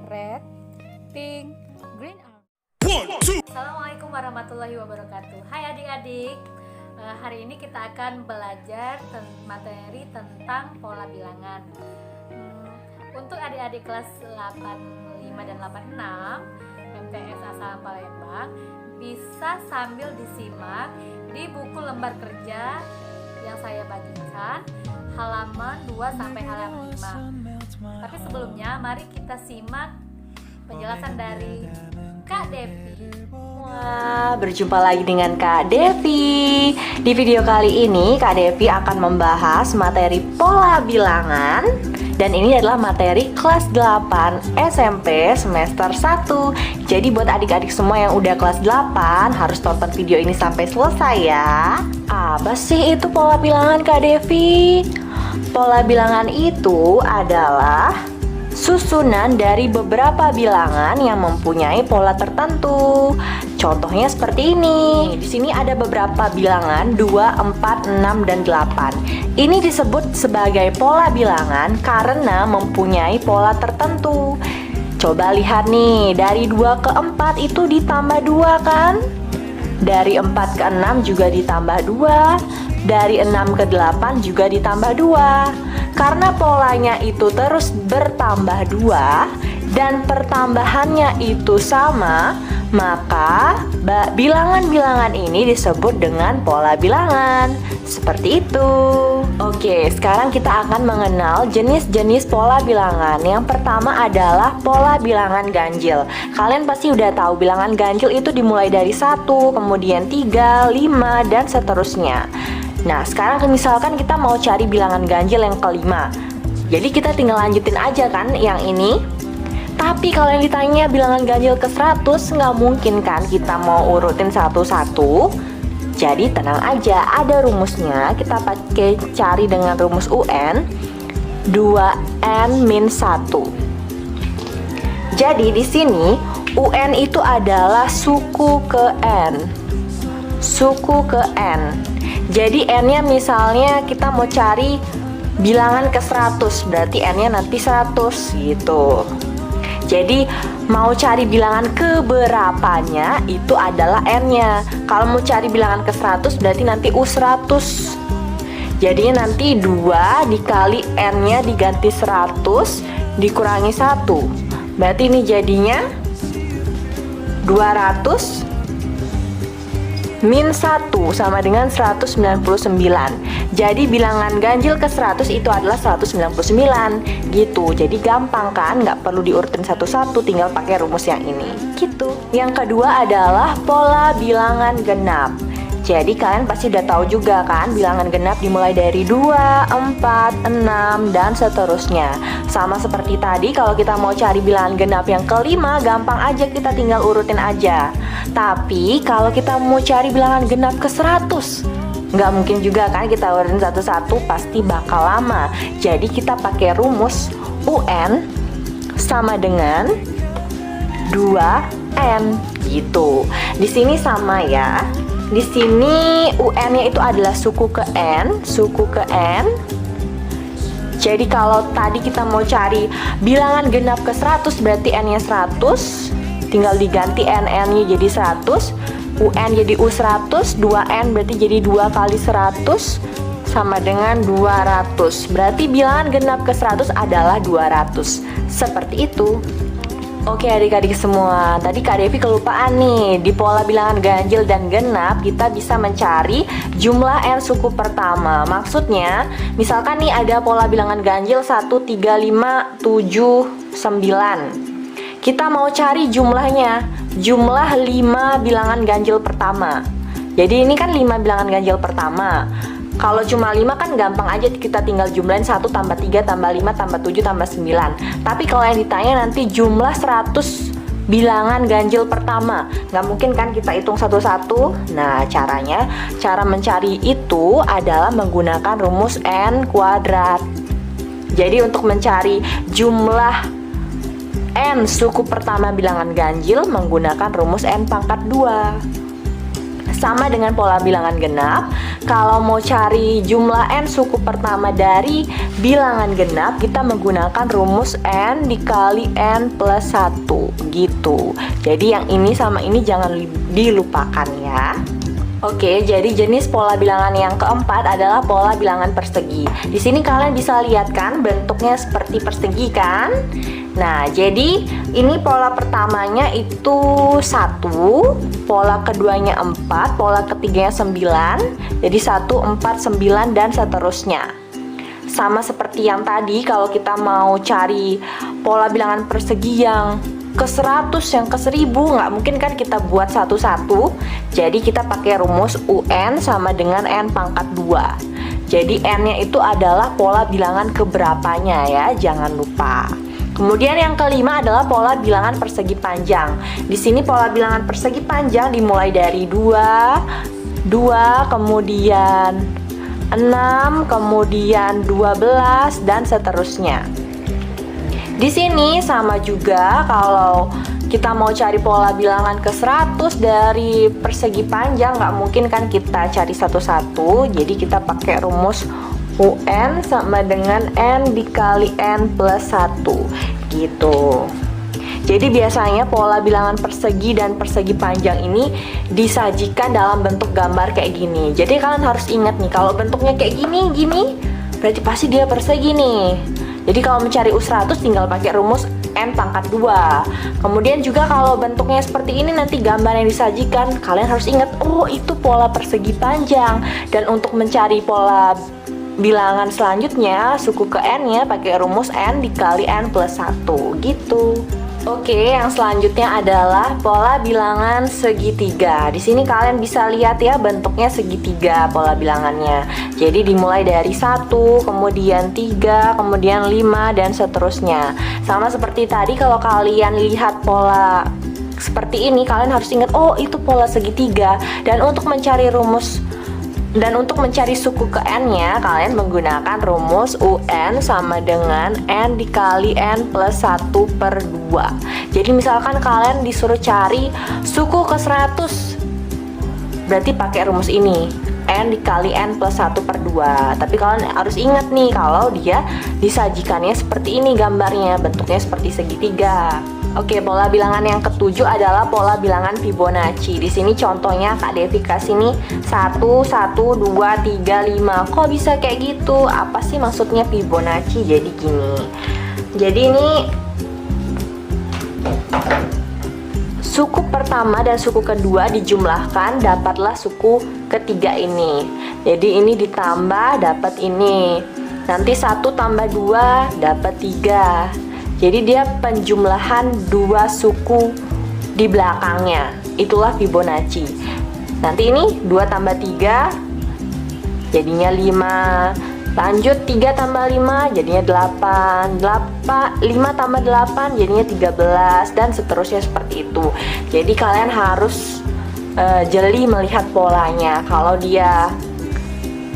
red, pink, green. Assalamualaikum warahmatullahi wabarakatuh. Hai adik-adik, hari ini kita akan belajar materi tentang pola bilangan. Untuk adik-adik kelas 85 dan 86 MTS Asal Palembang, bisa sambil disimak di buku lembar kerja yang saya bagikan halaman 2 sampai halaman 5. Tapi sebelumnya mari kita simak penjelasan dari Kak Devi. Wah, berjumpa lagi dengan Kak Devi. Di video kali ini Kak Devi akan membahas materi pola bilangan. Dan ini adalah materi kelas 8 SMP semester 1. Jadi buat adik-adik semua yang udah kelas 8 harus tonton video ini sampai selesai ya. Apa sih itu pola bilangan Kak Devi? Pola bilangan itu adalah susunan dari beberapa bilangan yang mempunyai pola tertentu. Contohnya seperti ini. Di sini ada beberapa bilangan 2, 4, 6, dan 8. Ini disebut sebagai pola bilangan karena mempunyai pola tertentu. Coba lihat nih, dari 2 ke 4 itu ditambah 2 kan? Dari 4 ke 6 juga ditambah 2. Dari 6 ke 8 juga ditambah 2. Karena polanya itu terus bertambah 2 dan pertambahannya itu sama, maka bilangan-bilangan ini disebut dengan pola bilangan. Seperti itu. Oke, sekarang kita akan mengenal jenis-jenis pola bilangan. Yang pertama adalah pola bilangan ganjil. Kalian pasti udah tahu bilangan ganjil itu dimulai dari 1, kemudian 3, 5, dan seterusnya. Nah, sekarang misalkan kita mau cari bilangan ganjil yang kelima. Jadi kita tinggal lanjutin aja kan yang ini. Tapi kalau yang ditanya bilangan ganjil ke 100, nggak mungkin kan kita mau urutin satu-satu. Jadi tenang aja, ada rumusnya. Kita pakai cari dengan rumus UN 2n-1. Jadi di sini UN itu adalah suku ke N. Suku ke N. Jadi N-nya misalnya kita mau cari bilangan ke 100, berarti N-nya nanti 100 gitu. Jadi mau cari bilangan ke berapanya itu adalah N-nya. Kalau mau cari bilangan ke 100 berarti nanti U100. Jadinya nanti 2 dikali N-nya diganti 100 dikurangi 1. Berarti ini jadinya 200 min 1 sama dengan 199. Jadi bilangan ganjil ke 100 itu adalah 199 gitu. Jadi gampang kan, nggak perlu diurutin satu-satu, tinggal pakai rumus yang ini gitu. Yang kedua adalah pola bilangan genap. Jadi kalian pasti udah tahu juga kan, bilangan genap dimulai dari 2, 4, 6, dan seterusnya. Sama seperti tadi, kalau kita mau cari bilangan genap yang kelima, gampang aja, kita tinggal urutin aja. Tapi kalau kita mau cari bilangan genap ke 100, nggak mungkin juga kan kita urutin satu-satu, pasti bakal lama. Jadi kita pakai rumus UN sama dengan 2N gitu. Di sini sama ya. Di sini UN-nya itu adalah suku ke N, suku ke N. Jadi kalau tadi kita mau cari bilangan genap ke 100 berarti N-nya 100. Tinggal diganti NN-nya jadi 100, UN jadi U100, 2N berarti jadi 2 kali 100 sama dengan 200. Berarti bilangan genap ke 100 adalah 200. Seperti itu. Oke adik-adik semua, tadi Kak Devi kelupaan nih. Di pola bilangan ganjil dan genap kita bisa mencari jumlah N suku pertama. Maksudnya, misalkan nih ada pola bilangan ganjil 1, 3, 5, 7, 9. Kita mau cari jumlahnya, jumlah 5 bilangan ganjil pertama. Jadi ini kan 5 bilangan ganjil pertama. Kalau cuma 5 kan gampang aja, kita tinggal jumlahin 1 tambah 3 tambah 5 tambah 7 tambah 9. Tapi kalau yang ditanya nanti jumlah 100 bilangan ganjil pertama, nggak mungkin kan kita hitung satu-satu. Nah cara mencari itu adalah menggunakan rumus N kuadrat. Jadi untuk mencari jumlah N suku pertama bilangan ganjil menggunakan rumus N pangkat 2. sama dengan pola bilangan genap. Kalau mau cari jumlah n suku pertama dari bilangan genap, kita menggunakan rumus n dikali n plus 1 gitu. Jadi yang ini sama ini jangan dilupakan ya. Oke, jadi jenis pola bilangan yang keempat adalah pola bilangan persegi. Di sini kalian bisa lihat kan bentuknya seperti persegi kan? Nah, jadi ini pola pertamanya itu 1, pola keduanya 4, pola ketiganya 9. Jadi 1, 4, 9 dan seterusnya. Sama seperti yang tadi, kalau kita mau cari pola bilangan persegi yang ke 100, yang ke 1000, nggak mungkin kan kita buat satu-satu. Jadi kita pakai rumus UN sama dengan N pangkat 2. Jadi N-nya itu adalah pola bilangan keberapanya ya, jangan lupa. Kemudian yang kelima adalah pola bilangan persegi panjang. Di sini pola bilangan persegi panjang dimulai dari 2, kemudian 6, kemudian 12 dan seterusnya. Di sini sama juga, kalau kita mau cari pola bilangan ke 100 dari persegi panjang, nggak mungkin kan kita cari satu-satu. Jadi kita pakai rumus UN sama dengan N dikali N plus 1 gitu. Jadi biasanya pola bilangan persegi dan persegi panjang ini disajikan dalam bentuk gambar kayak gini. Jadi kalian harus ingat nih, kalau bentuknya kayak gini, berarti pasti dia persegi nih. Jadi kalau mencari U100 tinggal pakai rumus N pangkat 2. Kemudian juga kalau bentuknya seperti ini, nanti gambar yang disajikan, kalian harus ingat, oh itu pola persegi panjang. Dan untuk mencari pola bilangan selanjutnya, suku ke N-nya pakai rumus N dikali N plus 1 gitu. Oke, yang selanjutnya adalah pola bilangan segitiga. Di sini kalian bisa lihat ya, bentuknya segitiga pola bilangannya. Jadi dimulai dari 1, kemudian 3, kemudian 5 dan seterusnya. Sama seperti tadi, kalau kalian lihat pola seperti ini, kalian harus ingat, oh itu pola segitiga. Dan untuk mencari suku ke N-nya, kalian menggunakan rumus UN sama dengan N dikali N plus 1 per 2. Jadi misalkan kalian disuruh cari suku ke 100, berarti pakai rumus ini, N dikali N plus 1 per 2. Tapi kalian harus ingat nih, kalau dia disajikannya seperti ini gambarnya, bentuknya seperti segitiga. Oke, pola bilangan yang ketujuh adalah pola bilangan Fibonacci. Di sini contohnya Kak Devi kasih nih 1, 1, 2, 3, 5. Kok bisa kayak gitu? Apa sih maksudnya Fibonacci? Jadi gini. Jadi ini suku pertama dan suku kedua dijumlahkan, dapatlah suku ketiga ini. Jadi ini ditambah dapat ini. Nanti 1 tambah 2 dapat 3. Jadi dia penjumlahan 2 suku di belakangnya. Itulah Fibonacci. Nanti ini 2 tambah 3 jadinya 5. Lanjut 3 tambah 5 jadinya 8. 5 tambah 8 jadinya 13 dan seterusnya seperti itu. Jadi kalian harus jeli melihat polanya. Kalau dia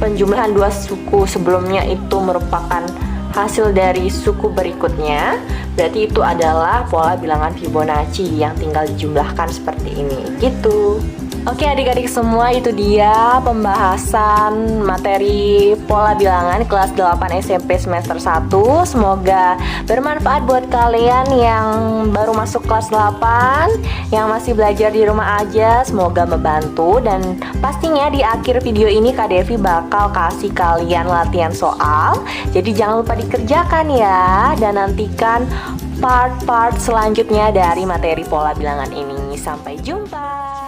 penjumlahan 2 suku sebelumnya itu merupakan hasil dari suku berikutnya, berarti itu adalah pola bilangan Fibonacci yang tinggal dijumlahkan seperti ini gitu. Oke adik-adik semua, itu dia pembahasan materi pola bilangan kelas 8 SMP semester 1. Semoga bermanfaat buat kalian yang baru masuk kelas 8, yang masih belajar di rumah aja. Semoga membantu, dan pastinya di akhir video ini Kak Devi bakal kasih kalian latihan soal. Jadi jangan lupa dikerjakan ya, dan nantikan part-part selanjutnya dari materi pola bilangan ini. Sampai jumpa.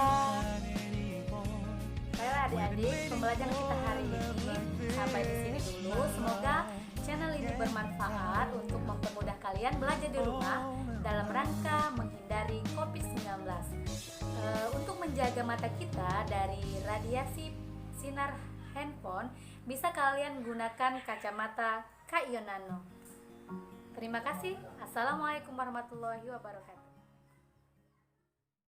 Adik-adik, pembelajaran kita hari ini sampai di sini dulu. Semoga channel ini bermanfaat untuk mempermudah kalian belajar di rumah dalam rangka menghindari COVID-19. Untuk menjaga mata kita dari radiasi sinar handphone, bisa kalian gunakan kacamata Kak Yonano. Terima kasih. Assalamualaikum warahmatullahi wabarakatuh.